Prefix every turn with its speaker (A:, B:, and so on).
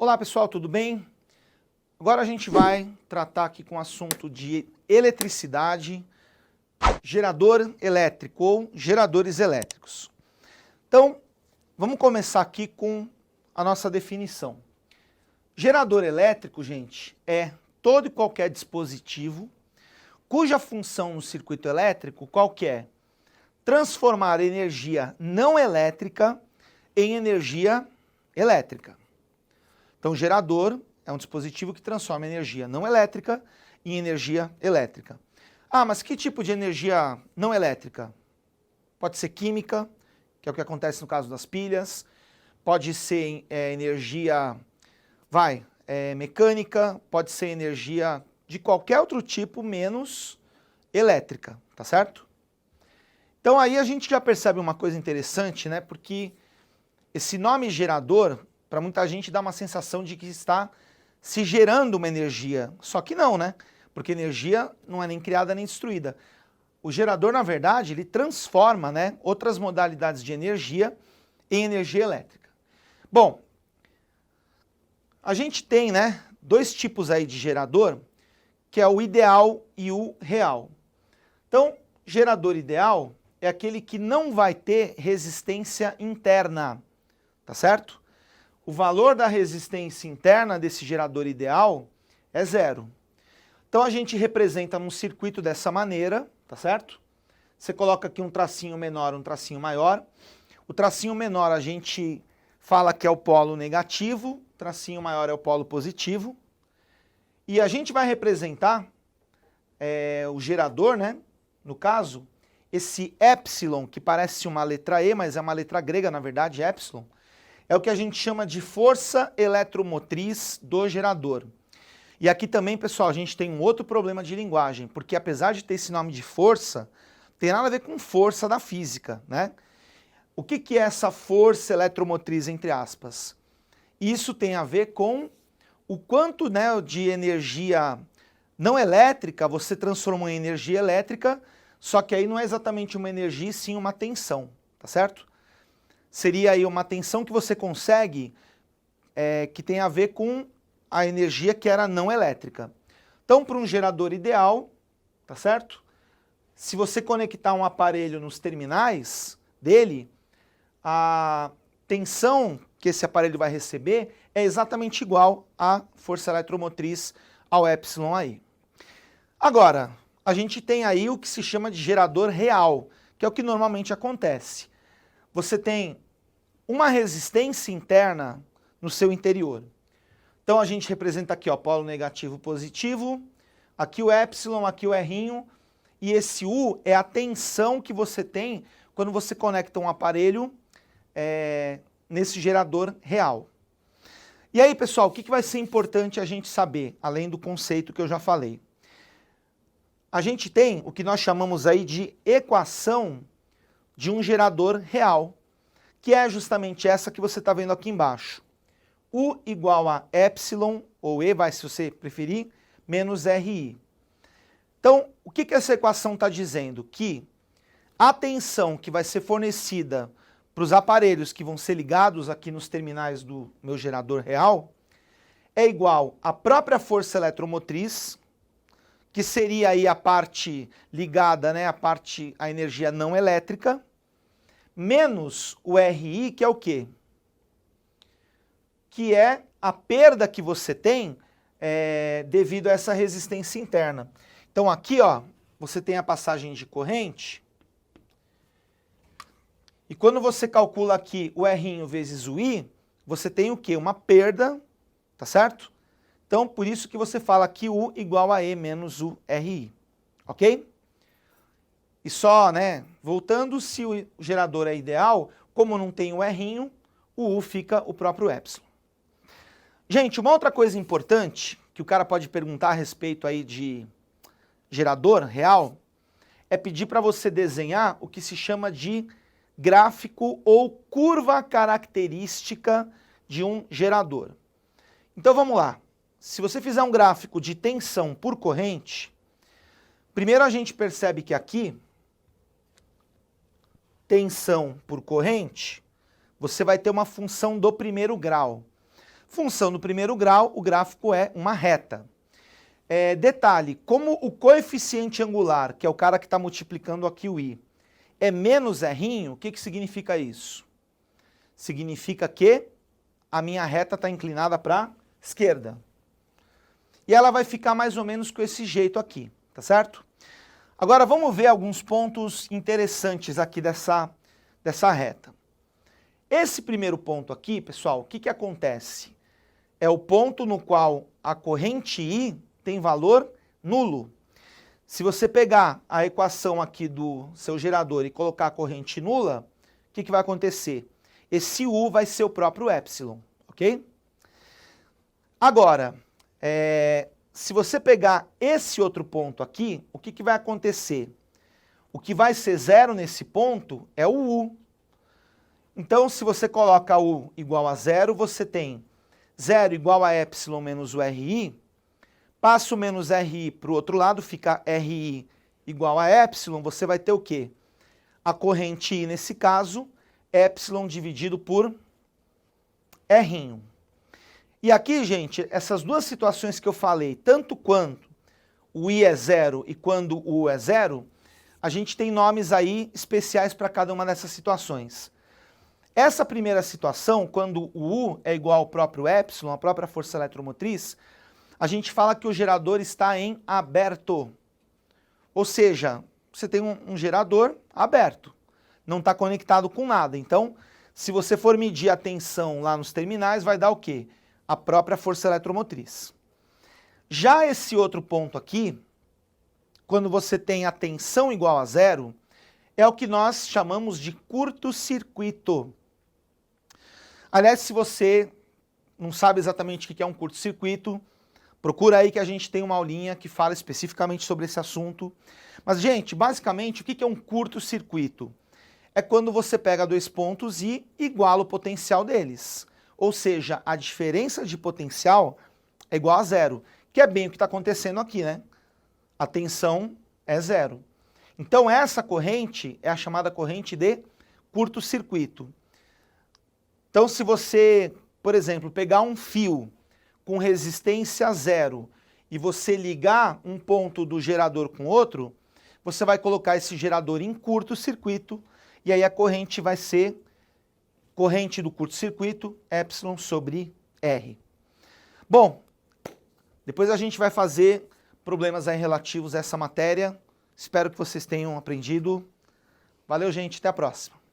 A: Olá pessoal, tudo bem? Agora a gente vai tratar aqui com o assunto de eletricidade, gerador elétrico ou geradores elétricos. Então, vamos começar aqui com a nossa definição. Gerador elétrico, gente, é todo e qualquer dispositivo cuja função no circuito elétrico, qual que é? Transformar energia não elétrica em energia elétrica. Então, gerador é um dispositivo que transforma energia não elétrica em energia elétrica. Ah, mas que tipo de energia não elétrica? Pode ser química, que é o que acontece no caso das pilhas, pode ser energia, mecânica, pode ser energia de qualquer outro tipo, menos elétrica, tá certo? Então aí a gente já percebe uma coisa interessante, né? Porque esse nome gerador, para muita gente, dá uma sensação de que está se gerando uma energia. Só que não, né? Porque energia não é nem criada nem destruída. O gerador, na verdade, ele transforma, né, outras modalidades de energia em energia elétrica. Bom, a gente tem, né, dois tipos aí de gerador, que é o ideal e o real. Então, gerador ideal é aquele que não vai ter resistência interna, tá certo? O valor da resistência interna desse gerador ideal é zero. Então a gente representa num circuito dessa maneira, tá certo? Você coloca aqui um tracinho menor, um tracinho maior. O tracinho menor a gente fala que é o polo negativo, o tracinho maior é o polo positivo. E a gente vai representar o gerador, né? No caso, esse epsilon, que parece uma letra E, mas é uma letra grega, na verdade, epsilon, é o que a gente chama de força eletromotriz do gerador. E aqui também, pessoal, a gente tem um outro problema de linguagem, porque apesar de ter esse nome de força, tem nada a ver com força da física, né? O que é essa força eletromotriz, entre aspas? Isso tem a ver com o quanto, né, de energia não elétrica você transformou em energia elétrica, só que aí não é exatamente uma energia, sim uma tensão, tá certo? Seria aí uma tensão que você consegue, que tem a ver com a energia que era não elétrica. Então, para um gerador ideal, tá certo? Se você conectar um aparelho nos terminais dele, a tensão que esse aparelho vai receber é exatamente igual à força eletromotriz ao epsilon aí. Agora, a gente tem aí o que se chama de gerador real, que é o que normalmente acontece. Você tem uma resistência interna no seu interior. Então a gente representa aqui, ó, polo negativo positivo, aqui o epsilon, aqui o errinho, e esse U é a tensão que você tem quando você conecta um aparelho nesse gerador real. E aí, pessoal, o que vai ser importante a gente saber, além do conceito que eu já falei? A gente tem o que nós chamamos aí de equação de um gerador real, que é justamente essa que você está vendo aqui embaixo. U igual a epsilon, ou E, se você preferir, menos RI. Então, o que essa equação está dizendo? Que a tensão que vai ser fornecida para os aparelhos que vão ser ligados aqui nos terminais do meu gerador real é igual à própria força eletromotriz, que seria aí a parte ligada, né, a energia não elétrica, menos o RI, que é o quê? Que é a perda que você tem devido a essa resistência interna. Então aqui, ó, você tem a passagem de corrente, e quando você calcula aqui o R vezes o I, você tem o quê? Uma perda, tá certo? Então, por isso que você fala que U igual a E menos o RI, ok? E só, né, voltando, se o gerador é ideal, como não tem o R, o U fica o próprio epsilon. Gente, uma outra coisa importante que o cara pode perguntar a respeito aí de gerador real é pedir para você desenhar o que se chama de gráfico ou curva característica de um gerador. Então vamos lá. Se você fizer um gráfico de tensão por corrente, primeiro a gente percebe que aqui, tensão por corrente, você vai ter uma função do primeiro grau. Função do primeiro grau, o gráfico é uma reta. Detalhe, como o coeficiente angular, que é o cara que está multiplicando aqui o i, é menos R', o que, que significa isso? Significa que a minha reta está inclinada para a esquerda. E ela vai ficar mais ou menos com esse jeito aqui, tá certo? Agora vamos ver alguns pontos interessantes aqui dessa reta. Esse primeiro ponto aqui, pessoal, o que, que acontece? É o ponto no qual a corrente I tem valor nulo. Se você pegar a equação aqui do seu gerador e colocar a corrente nula, o que, que vai acontecer? Esse U vai ser o próprio epsilon, ok? Agora, se você pegar esse outro ponto aqui, o que, que vai acontecer? O que vai ser zero nesse ponto é o U. Então, se você coloca U igual a zero, você tem 0 igual a epsilon menos o RI, passa o menos RI para o outro lado, fica RI igual a epsilon, você vai ter o quê? A corrente I, nesse caso, epsilon dividido por R'. E aqui, gente, essas duas situações que eu falei, tanto quando o I é zero e quando o U é zero, a gente tem nomes aí especiais para cada uma dessas situações. Essa primeira situação, quando o U é igual ao próprio epsilon, a própria força eletromotriz, a gente fala que o gerador está em aberto. Ou seja, você tem um gerador aberto, não está conectado com nada. Então, se você for medir a tensão lá nos terminais, vai dar o quê? A própria força eletromotriz. Já esse outro ponto aqui, quando você tem a tensão igual a zero, é o que nós chamamos de curto-circuito. Aliás, se você não sabe exatamente o que é um curto-circuito, procura aí que a gente tem uma aulinha que fala especificamente sobre esse assunto. Mas, gente, basicamente, o que é um curto-circuito? É quando você pega dois pontos e iguala o potencial deles. Ou seja, a diferença de potencial é igual a zero, que é bem o que está acontecendo aqui, né? A tensão é zero. Então, essa corrente é a chamada corrente de curto-circuito. Então, se você, por exemplo, pegar um fio com resistência zero e você ligar um ponto do gerador com outro, você vai colocar esse gerador em curto-circuito e aí a corrente vai ser corrente do curto-circuito, epsilon sobre R. Bom, depois a gente vai fazer problemas aí relativos a essa matéria. Espero que vocês tenham aprendido. Valeu, gente. Até a próxima.